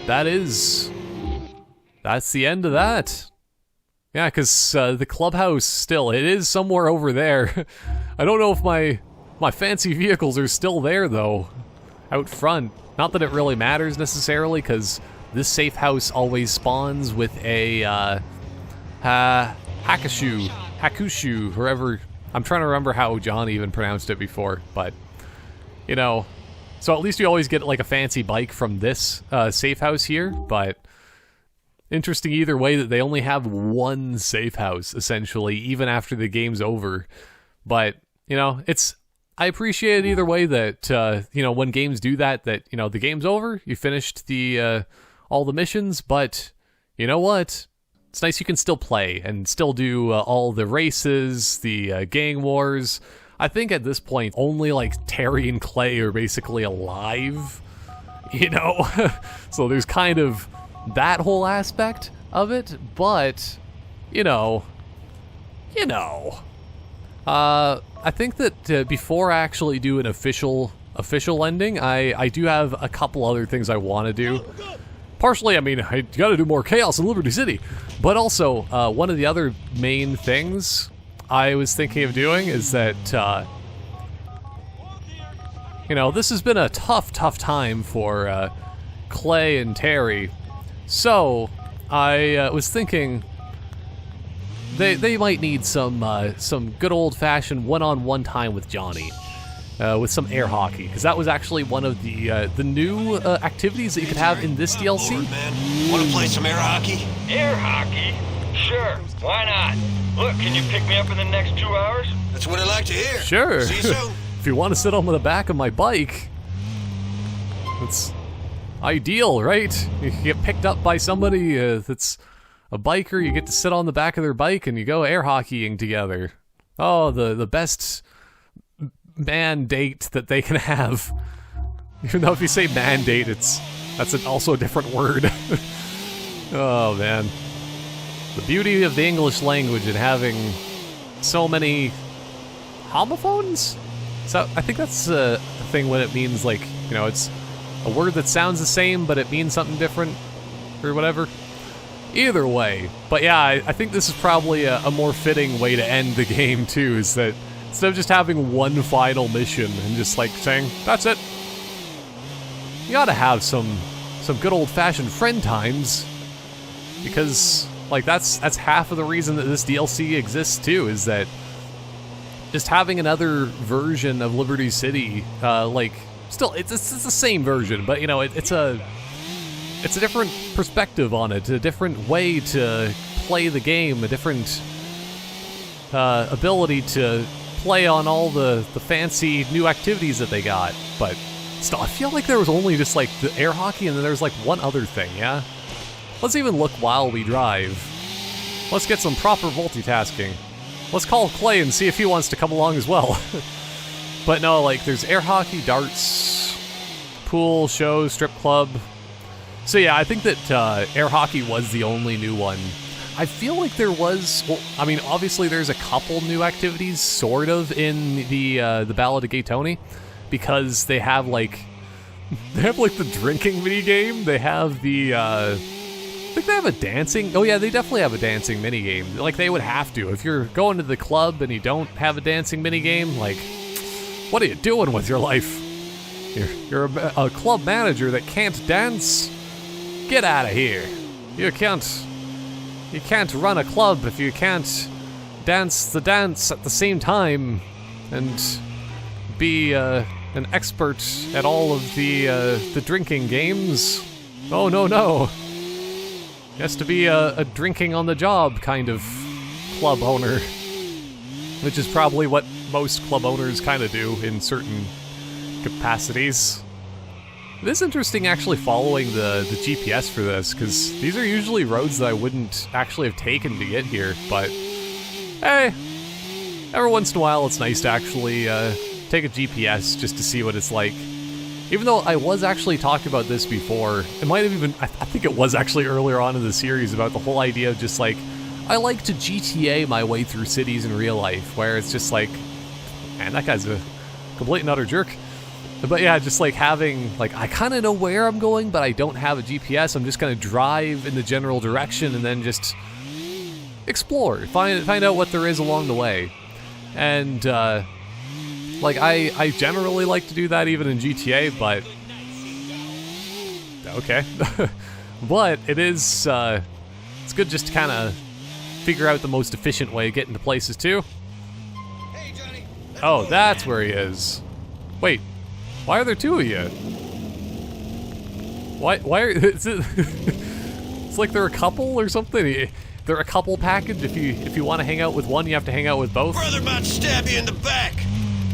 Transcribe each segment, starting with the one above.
that's the end of that. Yeah, because the clubhouse still, it is somewhere over there. I don't know if my fancy vehicles are still there, though, out front. Not that it really matters necessarily, because this safe house always spawns with a Hakushu, whoever. I'm trying to remember how John even pronounced it before, but, you know. So at least you always get like a fancy bike from this safe house here, but interesting either way that they only have one safe house, essentially, even after the game's over. But, you know, I appreciate it either way that, you know, when games do that, you know, the game's over, you finished all the missions, but you know what? It's nice you can still play and still do all the races, the gang wars. I think at this point, only like Terry and Clay are basically alive, you know? So there's kind of that whole aspect of it, but, you know. I think that before I actually do an official ending, I do have a couple other things I want to do. Partially, I mean, I gotta do more chaos in Liberty City, but also, one of the other main things I was thinking of doing is that, you know, this has been a tough time for Clay and Terry, so I was thinking they might need some good old-fashioned one-on-one time with Johnny, with some air hockey, because that was actually one of the new activities that you could have in this DLC. Lord, man. Want to play some air hockey? Air hockey? Sure, why not? Look, can you pick me up in the next 2 hours? That's what I like to hear. Sure. See you soon. If you want to sit on the back of my bike, it's ideal, right? You get picked up by somebody that's a biker, you get to sit on the back of their bike and you go air hockeying together. Oh, the best man date that they can have. Even though if you say mandate, that's also a different word. Oh, man. The beauty of the English language and having so many homophones? So I think that's a thing when it means, like, you know, it's a word that sounds the same, but it means something different, or whatever. Either way. But yeah, I think this is probably a more fitting way to end the game, too, is that instead of just having one final mission and just, like, saying, that's it, you gotta have some good old-fashioned friend times, because, like, that's half of the reason that this DLC exists, too, is that just having another version of Liberty City, like, still, it's the same version, but, you know, it's a different perspective on it, a different way to play the game, a different ability to play on all the fancy new activities that they got. But still, I feel like there was only just, like, the air hockey and then there's, like, one other thing, yeah? Let's even look while we drive. Let's get some proper multitasking. Let's call Clay and see if he wants to come along as well. But no, like, there's air hockey, darts, pool, show, strip club. So yeah, I think that air hockey was the only new one. I feel like there was, well, I mean, obviously there's a couple new activities, sort of, in the Ballad of Gay Tony, because they have, like, the drinking minigame, they have the, I think they have a dancing, oh yeah, they definitely have a dancing minigame, like, they would have to. If you're going to the club and you don't have a dancing minigame, like, what are you doing with your life? You're a club manager that can't dance? Get out of here. You can't run a club if you can't dance the dance at the same time and be an expert at all of the drinking games. Oh, no. He has to be a drinking on the job kind of club owner, which is probably what most club owners kind of do in certain capacities. It is interesting actually following the GPS for this, because these are usually roads that I wouldn't actually have taken to get here, but hey, every once in a while it's nice to actually take a GPS just to see what it's like. Even though I was actually talking about this before, it might have even, I think it was actually earlier on in the series, about the whole idea of just like, I like to GTA my way through cities in real life, where it's just like, man, that guy's a complete and utter jerk. But yeah, just like having, like, I kind of know where I'm going, but I don't have a GPS. I'm just gonna drive in the general direction and then just explore, find out what there is along the way. And like I generally like to do that even in GTA, but okay. But it is it's good just to kind of figure out the most efficient way of getting to places too. Oh, that's where he is. Wait, why are there two of you? Why are is it it's like they're a couple or something? They're a couple package. If you want to hang out with one, you have to hang out with both. Brother about to stab you in the back.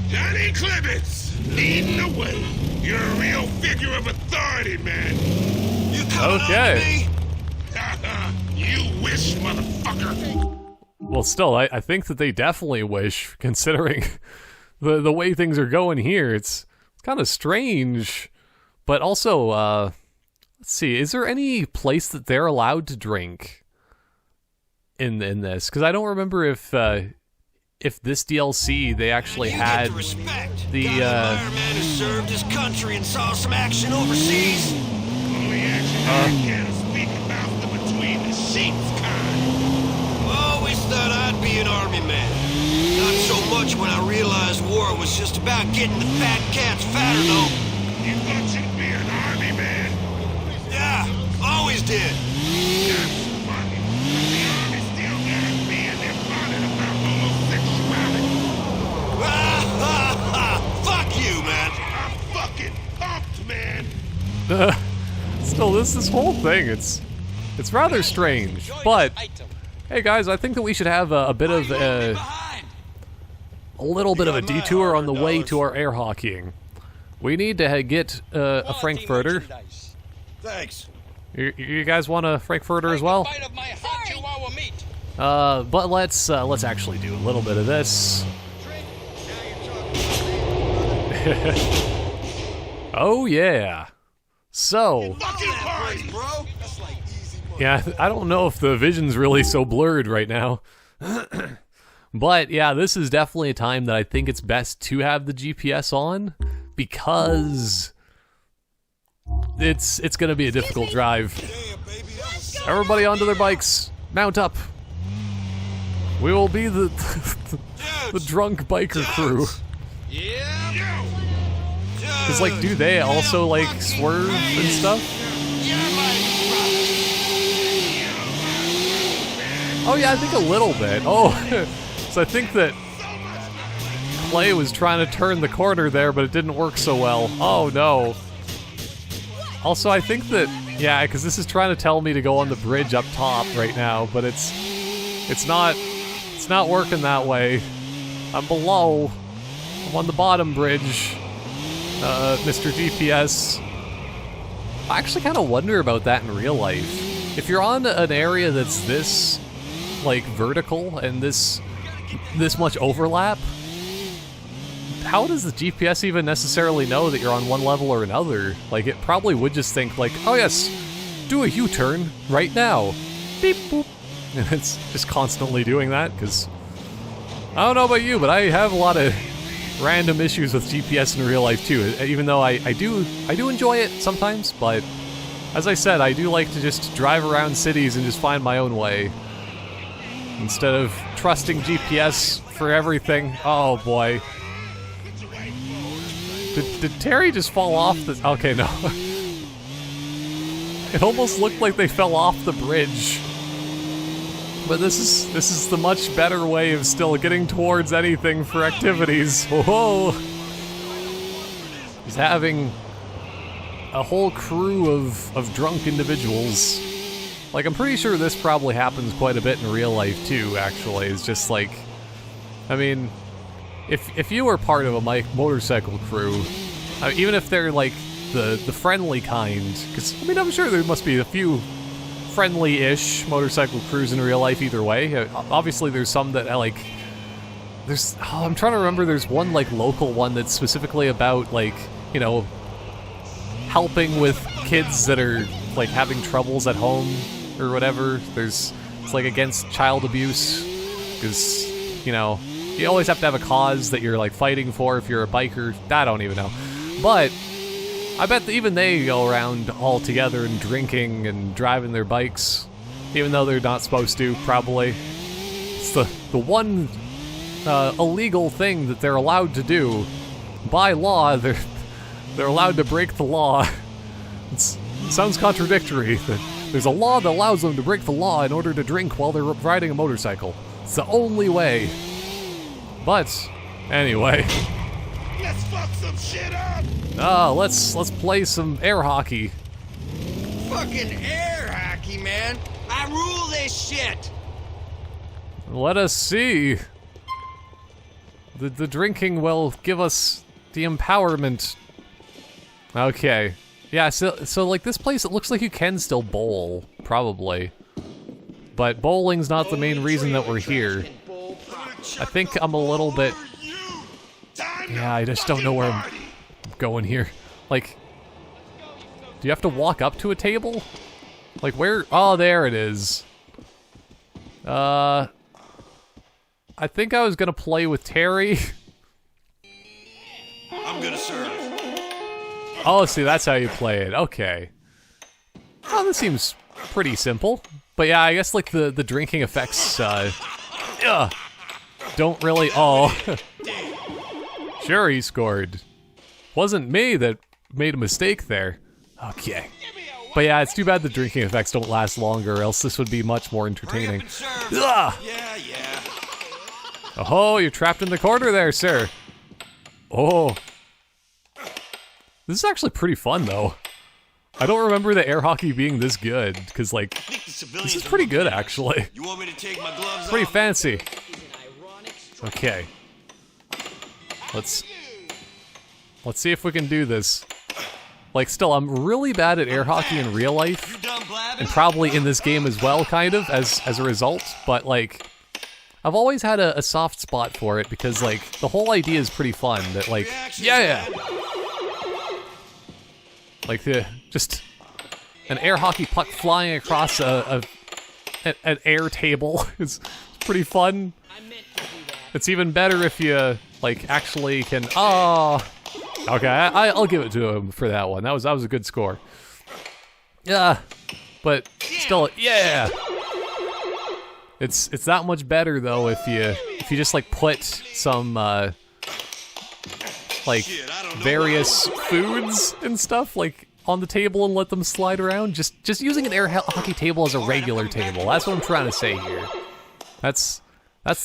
Johnny Clements, leading the way. You're a real figure of authority, man. You coming Okay. on to me? You wish, motherfucker. Well, still, I think that they definitely wish, considering the way things are going here. It's kind of strange, but also, let's see, is there any place that they're allowed to drink in this? Because I don't remember if this DLC they actually You had get the respect. the Got an Iron Man who served his country and saw some action overseas. Only action I can speak about the between the sheets kind. Always thought I'd be an army man. Not so much when I realized war was just about getting the fat cats fatter, though. You thought you'd be an army man? Yeah, always did. That's funny. The army still got a bee in their bonnet about homosexuality. Fuck you, man. I'm fucking pumped, man. still this whole thing. It's rather strange, but hey guys, I think that we should have a bit of a little bit of a detour on the way to our air hockeying. We need to get a Frankfurter. Thanks. You guys want a Frankfurter as well? But let's actually do a little bit of this. Oh yeah. So, Fucking party. Bro. yeah, I don't know if the vision's really so blurred right now. But yeah, this is definitely a time that I think it's best to have the GPS on, because it's gonna be a difficult drive. Everybody onto their bikes. Mount up. We will be the drunk biker crew. Yeah. Cause like, do they also like swerve and stuff? Oh yeah, I think a little bit. Oh, so I think that Clay was trying to turn the corner there, but it didn't work so well. Oh no. Also, I think that, yeah, because this is trying to tell me to go on the bridge up top right now, but it's not working that way. I'm below. I'm on the bottom bridge, Mr. GPS. I actually kind of wonder about that in real life. If you're on an area that's this, like, vertical and this much overlap, how does the GPS even necessarily know that you're on one level or another? Like, it probably would just think, like, oh yes, do a U-turn right now. Beep, boop. And it's just constantly doing that, because I don't know about you, but I have a lot of random issues with GPS in real life too, even though I do enjoy it sometimes, but as I said, I do like to just drive around cities and just find my own way, instead of trusting GPS for everything. Oh boy. Did Terry just fall off the... Okay, no. It almost looked like they fell off the bridge. But this is the much better way of still getting towards anything for activities. Whoa! He's having a whole crew of drunk individuals. Like, I'm pretty sure this probably happens quite a bit in real life too, actually. It's just like, I mean, if you were part of a motorcycle crew, even if they're like the friendly kind, because I mean, I'm sure there must be a few friendly-ish motorcycle crews in real life either way. Obviously there's some that like, I'm trying to remember, there's one like local one that's specifically about like, you know, helping with kids that are like having troubles at home or whatever. It's like against child abuse, because, you know, you always have to have a cause that you're like fighting for if you're a biker. I don't even know. But I bet that even they go around all together and drinking and driving their bikes, even though they're not supposed to, probably. It's the one illegal thing that they're allowed to do. By law, they're allowed to break the law. It sounds contradictory. There's a law that allows them to break the law in order to drink while they're riding a motorcycle. It's the only way. But anyway, Let's fuck some shit up! let's play some air hockey. Fucking air hockey, man. I rule this shit. Let us see. The drinking will give us the empowerment. Okay. Yeah, so like this place, it looks like you can still bowl, probably. But bowling's not the main reason that we're here. I think I'm a little bit... Yeah, I just don't know where I'm going here. Like, do you have to walk up to a table? Like where? Oh, there it is. I think I was gonna play with Terry. I'm gonna serve. Oh, see, that's how you play it. Okay. Oh, this seems pretty simple. But yeah, I guess like the drinking effects don't really... Oh. Sure, he scored. Wasn't me that made a mistake there. Okay. But yeah, it's too bad the drinking effects don't last longer, or else this would be much more entertaining. Yeah. Oh, you're trapped in the corner there, sir. Oh. This is actually pretty fun, though. I don't remember the air hockey being this good, because, like, this is pretty good, actually. You want me to take my gloves Pretty off? fancy. Okay. Let's see if we can do this. Like, still, I'm really bad at air hockey in real life, You done blabbing? and probably in this game as well, kind of, as a result, but, like, I've always had a soft spot for it, because, like, the whole idea is pretty fun, that, like, yeah! Like, just an air hockey puck flying across an air table is pretty fun. It's even better if you, like, actually can... Oh! Okay, I'll give it to him for that one. That was a good score. Yeah, but still, yeah. It's that much better though if you just like put some like various foods and stuff like on the table and let them slide around. Just using an air hockey table as a regular table. That's what I'm trying to say here. That's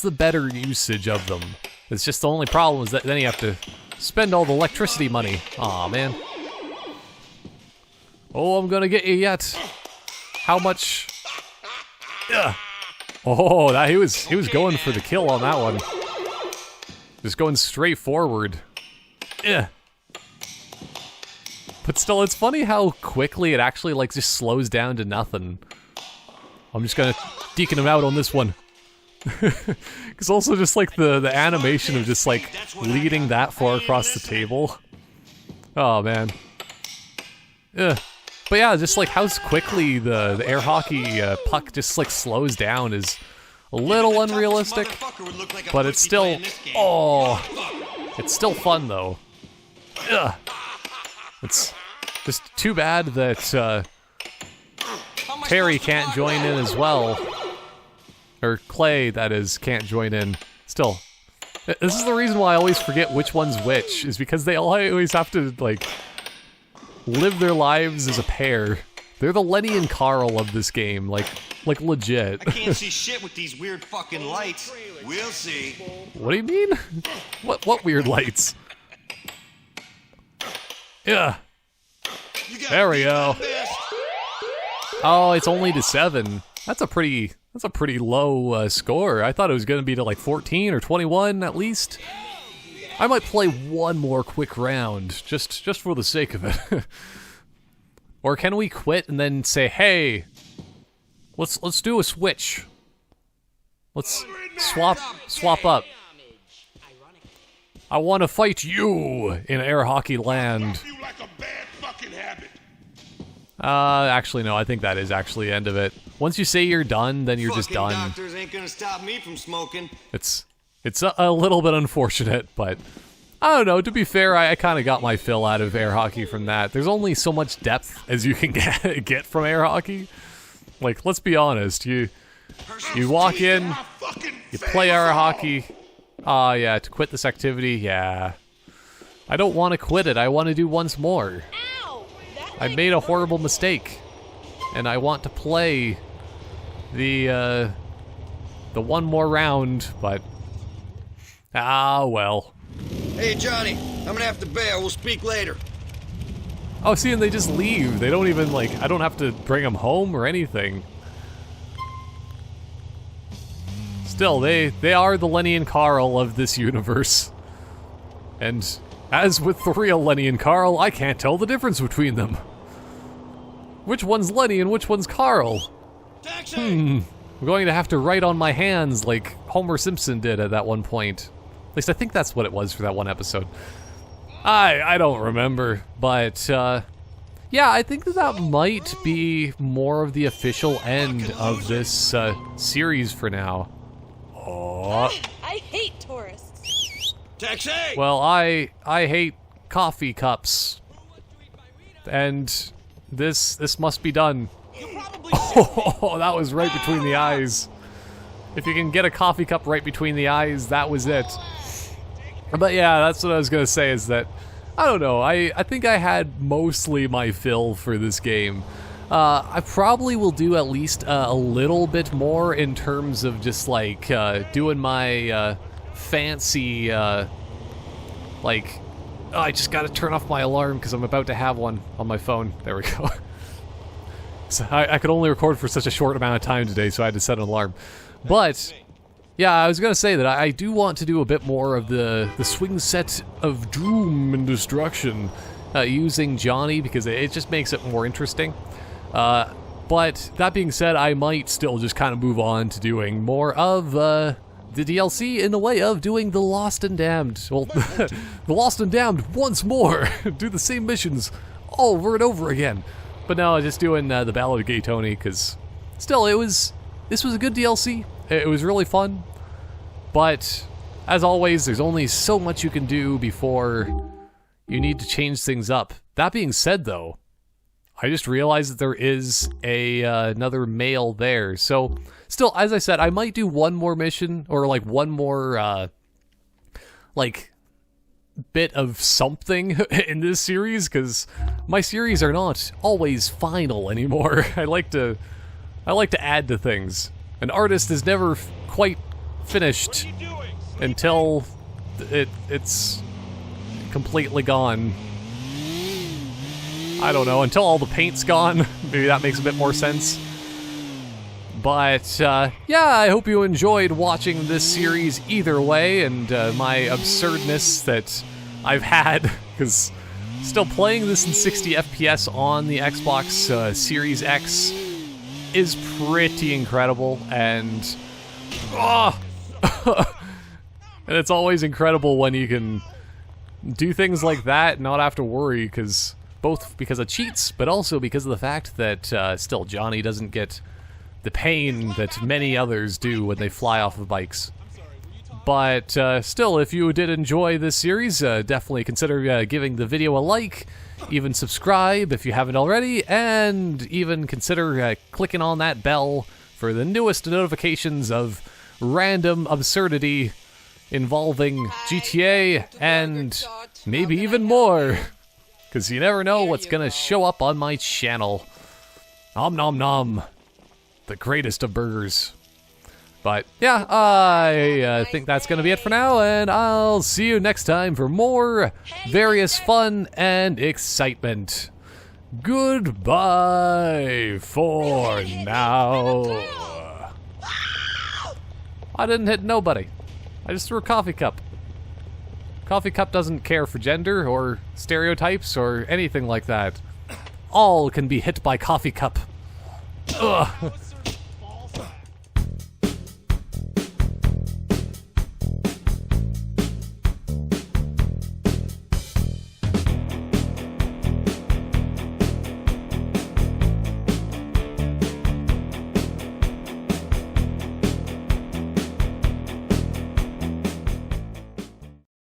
the better usage of them. It's just the only problem is that then you have to spend all the electricity money. Aw, man. Oh, I'm gonna get you yet. How much? Yeah. Oh, that he was going for the kill on that one. Just going straight forward. Yeah. But still, it's funny how quickly it actually like just slows down to nothing. I'm just gonna deacon him out on this one. Because also just like the animation of just like leading that far across the table. Oh man. Yeah. But yeah, just like how quickly the air hockey puck just like slows down is a little unrealistic. But it's still, it's still fun though. Ugh. It's just too bad that Terry can't join in as well. Or Clay, that is, can't join in. Still, this is the reason why I always forget which one's which, is because they always have to, like, live their lives as a pair. They're the Lenny and Carl of this game, like legit. I can't see shit with these weird fucking lights. We'll see. What do you mean? What weird lights? Yeah. There we go. Oh, it's only to 7. That's a pretty low score. I thought it was going to be to like 14 or 21 at least. I might play one more quick round just for the sake of it. Or can we quit and then say, "Hey, let's do a switch. Let's swap up. I want to fight you in air hockey land." Actually, no, I think that is actually the end of it. Once you say you're done, then you're just done. Doctors ain't gonna stop me from smoking. It's a little bit unfortunate, but I don't know, to be fair, I kind of got my fill out of air hockey from that. There's only so much depth as you can get from air hockey. Like, let's be honest, you walk in, you play air hockey. Yeah, to quit this activity, yeah. I don't want to quit it, I want to do once more. I made a horrible mistake, and I want to play the one more round, but well. Hey, Johnny, I'm gonna have to bail. We'll speak later. Oh, see, and they just leave. They don't even, like, I don't have to bring them home or anything. Still, they are the Lenny and Carl of this universe. And as with the real Lenny and Carl, I can't tell the difference between them. Which one's Lenny and which one's Carl? Taxi! I'm going to have to write on my hands like Homer Simpson did at that one point. At least I think that's what it was for that one episode. I don't remember, but yeah, I think that might be more of the official end of this series for now. Oh. I hate tourists. Taxi! Well, I hate coffee cups, and this must be done. Oh, that was right between the eyes. If you can get a coffee cup right between the eyes, that was it. But yeah, that's what I was gonna say, is that, I don't know, I think I had mostly my fill for this game. I probably will do at least a little bit more in terms of just like doing my fancy, like, oh, I just gotta turn off my alarm because I'm about to have one on my phone. There we go. So I could only record for such a short amount of time today, so I had to set an alarm. But yeah, I was gonna say that I do want to do a bit more of the swing set of doom and destruction using Johnny, because it just makes it more interesting. But that being said, I might still just kind of move on to doing more of the DLC in the way of doing the Lost and Damned. Well, the Lost and Damned once more. Do the same missions over and over again. But no, just doing the Ballad of Gay Tony, because still, this was a good DLC. It was really fun. But as always, there's only so much you can do before you need to change things up. That being said, though, I just realized that there is another mail there. So, still, as I said, I might do one more mission, or like one more like bit of something in this series, because my series are not always final anymore. I like to add to things. An artist is never quite finished until it's completely gone. I don't know, until all the paint's gone. Maybe that makes a bit more sense. But, yeah, I hope you enjoyed watching this series either way, and my absurdness that I've had, because still playing this in 60 FPS on the Xbox Series X is pretty incredible, and and it's always incredible when you can do things like that and not have to worry, because both because of cheats, but also because of the fact that still Johnny doesn't get the pain that many others do when they fly off of bikes. But still, if you did enjoy this series, definitely consider giving the video a like, even subscribe if you haven't already, and even consider clicking on that bell for the newest notifications of random absurdity involving GTA and maybe even more, because you never know what's gonna show up on my channel. Nom nom nom. The greatest of burgers. But yeah, I think that's going to be it for now, and I'll see you next time for more various fun and excitement. Goodbye for now. I didn't hit nobody. I just threw a coffee cup. Coffee cup doesn't care for gender or stereotypes or anything like that. All can be hit by coffee cup. Ugh.